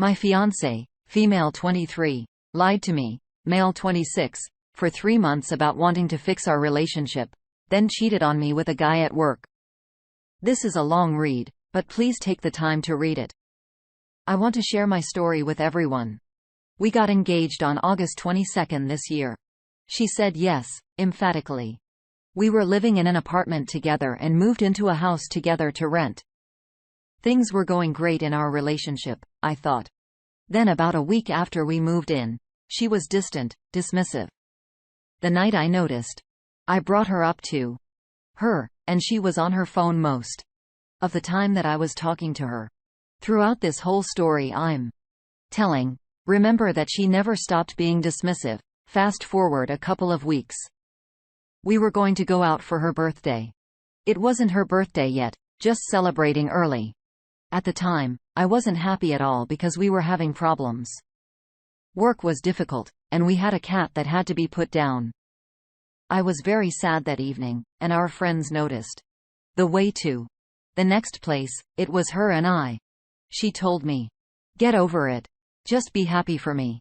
My fiancé, female 23, lied to me, male 26, for 3 months about wanting to fix our relationship, then cheated on me with a guy at work. This is a long read, but please take the time to read it. I want to share my story with everyone. We got engaged on August 22 this year. She said yes, emphatically. We were living in an apartment together and moved into a house together to rent. Things were going great in our relationship, I thought. Then about a week after we moved in, she was distant, dismissive. The night I noticed, I brought her up to her, and she was on her phone most of the time that I was talking to her. Throughout this whole story I'm telling, remember that she never stopped being dismissive. Fast forward a couple of weeks. We were going to go out for her birthday. It wasn't her birthday yet, just celebrating early. At the time, I wasn't happy at all because we were having problems. Work was difficult, and we had a cat that had to be put down. I was very sad that evening, and our friends noticed. The way to the next place, it was her and I. She told me, "Get over it. Just be happy for me.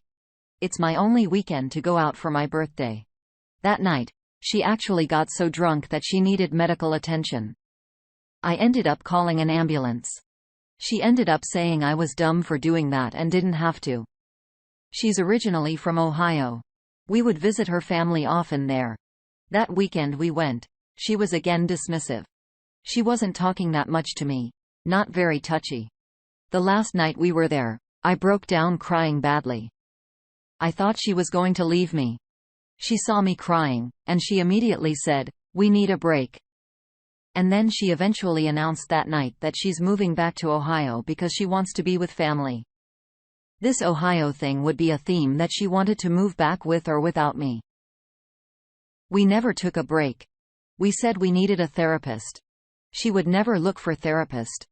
It's my only weekend to go out for my birthday." That night, she actually got so drunk that she needed medical attention. I ended up calling an ambulance. She ended up saying I was dumb for doing that and didn't have to. She's originally from Ohio. We would visit her family often there. That weekend we went. She was again dismissive. She wasn't talking that much to me. Not very touchy. The last night we were there, I broke down crying badly. I thought she was going to leave me. She saw me crying, and she immediately said, "We need a break." And then she eventually announced that night that she's moving back to Ohio because she wants to be with family. This Ohio thing would be a theme that she wanted to move back with or without me. We never took a break. We said we needed a therapist. She would never look for therapist.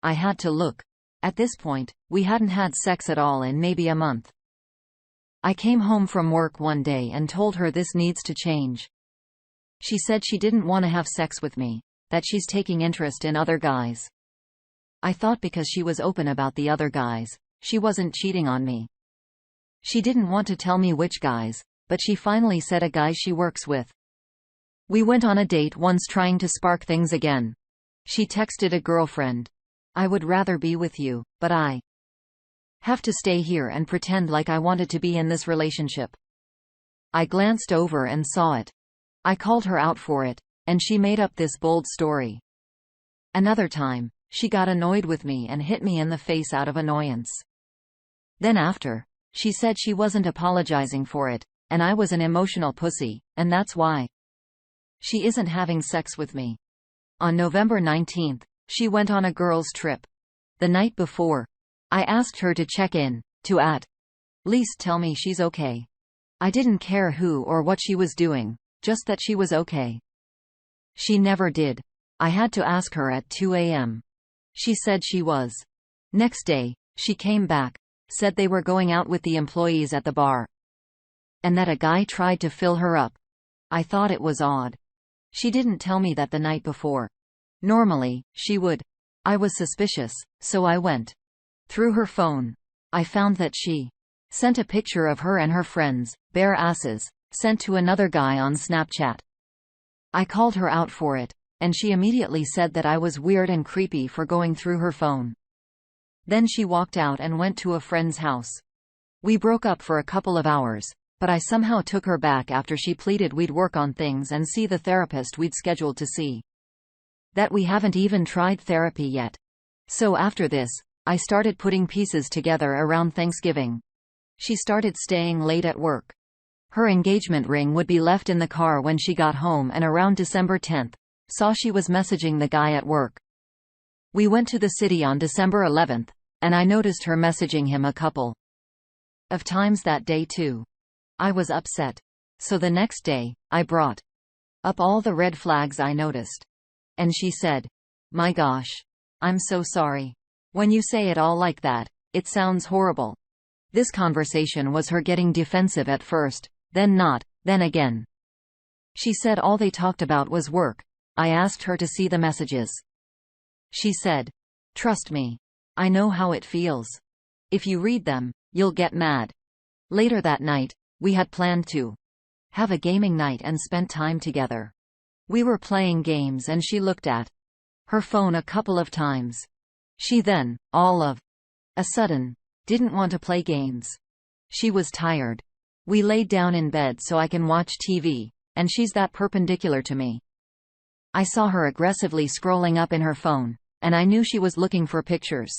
I had to look. At this point, we hadn't had sex at all in maybe a month. I came home from work one day and told her this needs to change. She said she didn't want to have sex with me, that she's taking interest in other guys. I thought because she was open about the other guys, she wasn't cheating on me. She didn't want to tell me which guys, but she finally said a guy she works with. We went on a date once trying to spark things again. She texted a girlfriend, "I would rather be with you, but I have to stay here and pretend like I wanted to be in this relationship." I glanced over and saw it. I called her out for it, and she made up this bold story. Another time, she got annoyed with me and hit me in the face out of annoyance. Then after, she said she wasn't apologizing for it, and I was an emotional pussy, and that's why she isn't having sex with me. On November 19th, she went on a girls' trip. The night before, I asked her to check in, to at least tell me she's okay. I didn't care who or what she was doing, just that she was okay. She never did. I had to ask her at 2 a.m. She said she was. Next day, she came back, said they were going out with the employees at the bar, and that a guy tried to fill her up. I thought it was odd. She didn't tell me that the night before. Normally, she would. I was suspicious, so I went through her phone. I found that she sent a picture of her and her friends, bare asses, sent to another guy on Snapchat. I called her out for it, and she immediately said that I was weird and creepy for going through her phone. Then she walked out and went to a friend's house. We broke up for a couple of hours, but I somehow took her back after she pleaded we'd work on things and see the therapist we'd scheduled to see. That we haven't even tried therapy yet. So after this, I started putting pieces together around Thanksgiving. She started staying late at work. Her engagement ring would be left in the car when she got home, and around December 10th, saw she was messaging the guy at work. We went to the city on December 11th, and I noticed her messaging him a couple of times that day too. I was upset. So the next day, I brought up all the red flags I noticed. And she said, "My gosh. I'm so sorry. When you say it all like that, it sounds horrible." This conversation was her getting defensive at first, then not, then again. She said all they talked about was work. I asked her to see the messages. She said, "Trust me. I know how it feels." If you read them, you'll get mad. Later that night, we had planned to have a gaming night and spent time together. We were playing games and she looked at her phone a couple of times. She then, all of a sudden, didn't want to play games. She was tired. We laid down in bed so I can watch TV, and she's that perpendicular to me. I saw her aggressively scrolling up in her phone, and I knew she was looking for pictures.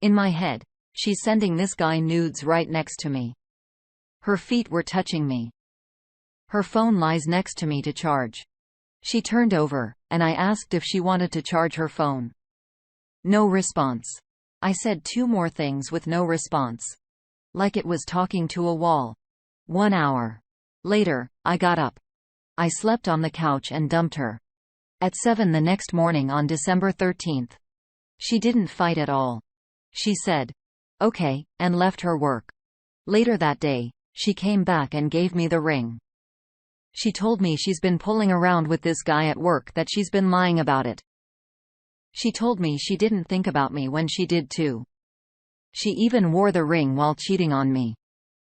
In my head, she's sending this guy nudes right next to me. Her feet were touching me. Her phone lies next to me to charge. She turned over, and I asked if she wanted to charge her phone. No response. I said 2 more things with no response. Like it was talking to a wall. 1 hour later, I got up. I slept on the couch and dumped her. At 7 the next morning on December 13th. She didn't fight at all. She said, "Okay," and left her work. Later that day, she came back and gave me the ring. She told me she's been pulling around with this guy at work, that she's been lying about it. She told me she didn't think about me when she did too. She even wore the ring while cheating on me.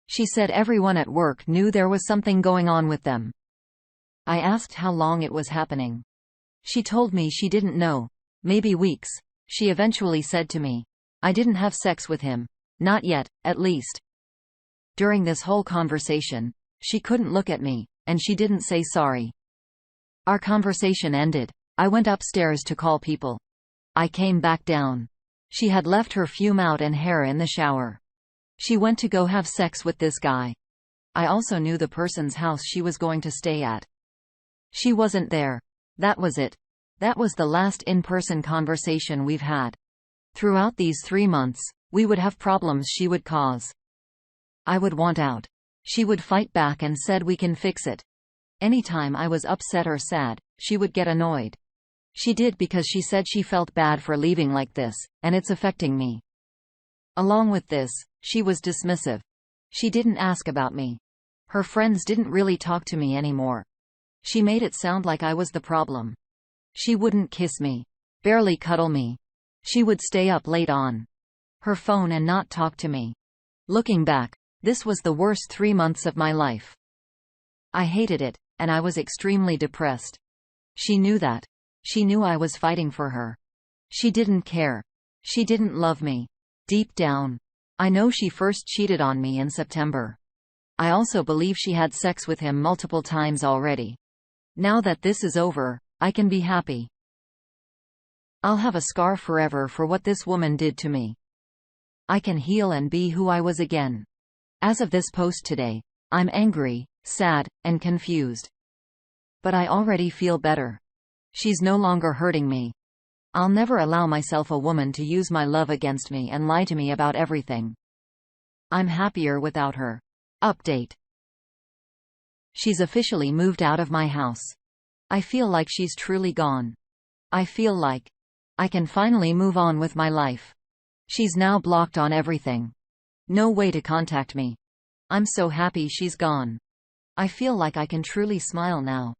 She said everyone at work knew there was something going on with them. I asked how long it was happening. She told me she didn't know. Maybe weeks. She eventually said to me, "I didn't have sex with him. Not yet, at least." During this whole conversation, she couldn't look at me, and she didn't say sorry. Our conversation ended. I went upstairs to call people. I came back down. She had left her fume out and hair in the shower. She went to go have sex with this guy. I also knew the person's house she was going to stay at. She wasn't there. That was it. That was the last in-person conversation we've had. Throughout these 3 months, we would have problems she would cause. I would want out. She would fight back and said we can fix it. Anytime I was upset or sad, she would get annoyed. She did because she said she felt bad for leaving like this, and it's affecting me. Along with this, she was dismissive. She didn't ask about me. Her friends didn't really talk to me anymore. She made it sound like I was the problem. She wouldn't kiss me. Barely cuddle me. She would stay up late on her phone and not talk to me. Looking back, this was the worst 3 months of my life. I hated it, and I was extremely depressed. She knew that. She knew I was fighting for her. She didn't care. She didn't love me. Deep down, I know she first cheated on me in September. I also believe she had sex with him multiple times already. Now that this is over, I can be happy. I'll have a scar forever for what this woman did to me. I can heal and be who I was again. As of this post today, I'm angry, sad, and confused. But I already feel better. She's no longer hurting me. I'll never allow myself a woman to use my love against me and lie to me about everything. I'm happier without her. Update. She's officially moved out of my house. I feel like she's truly gone. I feel like I can finally move on with my life. She's now blocked on everything. No way to contact me. I'm so happy she's gone. I feel like I can truly smile now.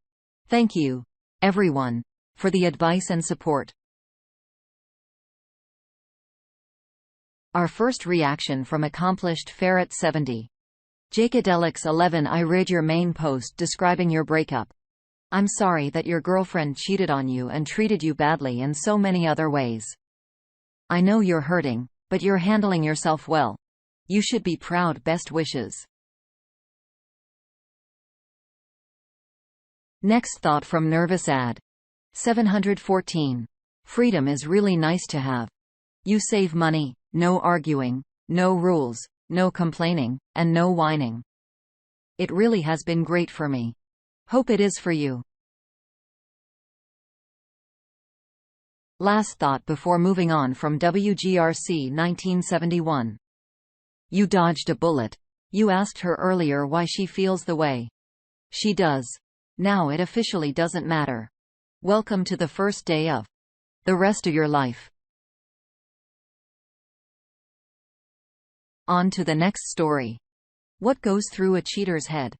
Thank you, everyone, for the advice and support. Our first reaction from accomplished Ferret 70. Jakedelix 11. I read your main post describing your breakup. I'm sorry that your girlfriend cheated on you and treated you badly in so many other ways. I know you're hurting, but you're handling yourself well. You should be proud. Best wishes. Next thought from Nervous Ad. 714. Freedom is really nice to have. You save money, no arguing, no rules, no complaining, and no whining. It really has been great for me. Hope it is for you. Last thought before moving on from WGRC 1971. You dodged a bullet. You asked her earlier why she feels the way she does. Now it officially doesn't matter. Welcome to the first day of the rest of your life. On to the next story. What goes through a cheater's head?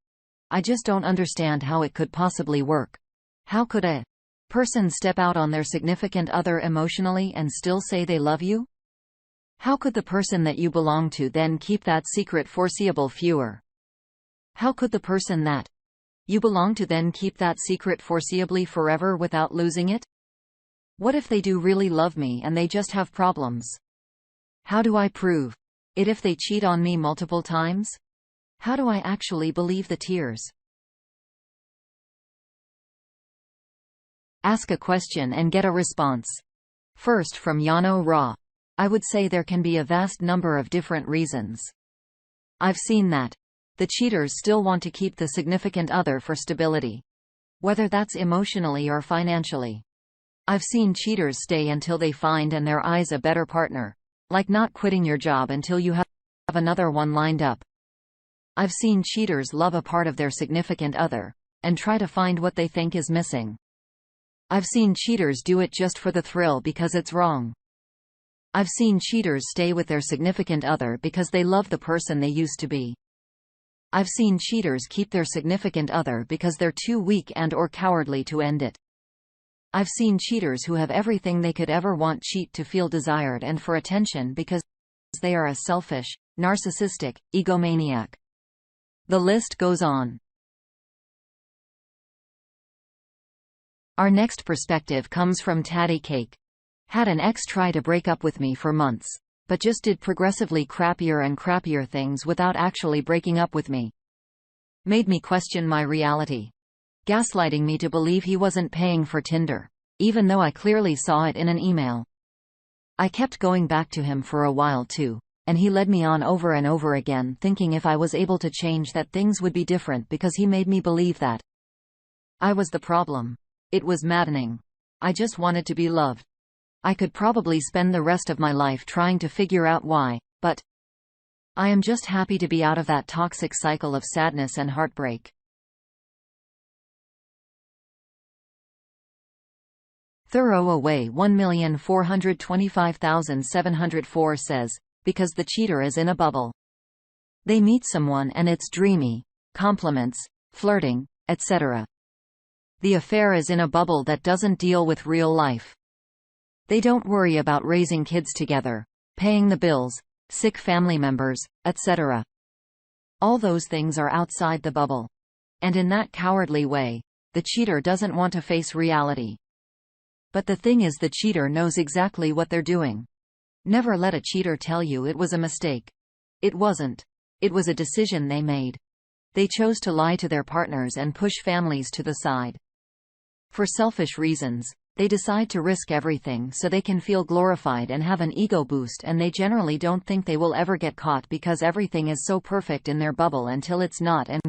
I just don't understand how it could possibly work. How could a person step out on their significant other emotionally and still say they love you? How could the person that you belong to then keep that secret foreseeable fewer? How could the person that you belong to then keep that secret foreseeably forever without losing it? What if they do really love me and they just have problems? How do I prove it if they cheat on me multiple times? How do I actually believe the tears? Ask a question and get a response. First, from Yano Ra. I would say there can be a vast number of different reasons. I've seen that the cheaters still want to keep the significant other for stability, whether that's emotionally or financially. I've seen cheaters stay until they find in their eyes a better partner, like not quitting your job until you have another one lined up. I've seen cheaters love a part of their significant other, and try to find what they think is missing. I've seen cheaters do it just for the thrill because it's wrong. I've seen cheaters stay with their significant other because they love the person they used to be. I've seen cheaters keep their significant other because they're too weak and/or cowardly to end it. I've seen cheaters who have everything they could ever want cheat to feel desired and for attention because they are a selfish, narcissistic, egomaniac. The list goes on. Our next perspective comes from Tatty Cake. Had an ex try to break up with me for months, but just did progressively crappier and crappier things without actually breaking up with me. Made me question my reality. Gaslighting me to believe he wasn't paying for Tinder, even though I clearly saw it in an email. I kept going back to him for a while too, and he led me on over and over again, thinking if I was able to change that things would be different because he made me believe that I was the problem. It was maddening. I just wanted to be loved. I could probably spend the rest of my life trying to figure out why, but I am just happy to be out of that toxic cycle of sadness and heartbreak. Thorough Away 1,425,704 says, because the cheater is in a bubble. They meet someone and it's dreamy, compliments, flirting, etc. The affair is in a bubble that doesn't deal with real life. They don't worry about raising kids together, paying the bills, sick family members, etc. All those things are outside the bubble. And in that cowardly way, the cheater doesn't want to face reality. But the thing is, the cheater knows exactly what they're doing. Never let a cheater tell you it was a mistake. It wasn't. It was a decision they made. They chose to lie to their partners and push families to the side. For selfish reasons, they decide to risk everything so they can feel glorified and have an ego boost, and they generally don't think they will ever get caught because everything is so perfect in their bubble until it's not, and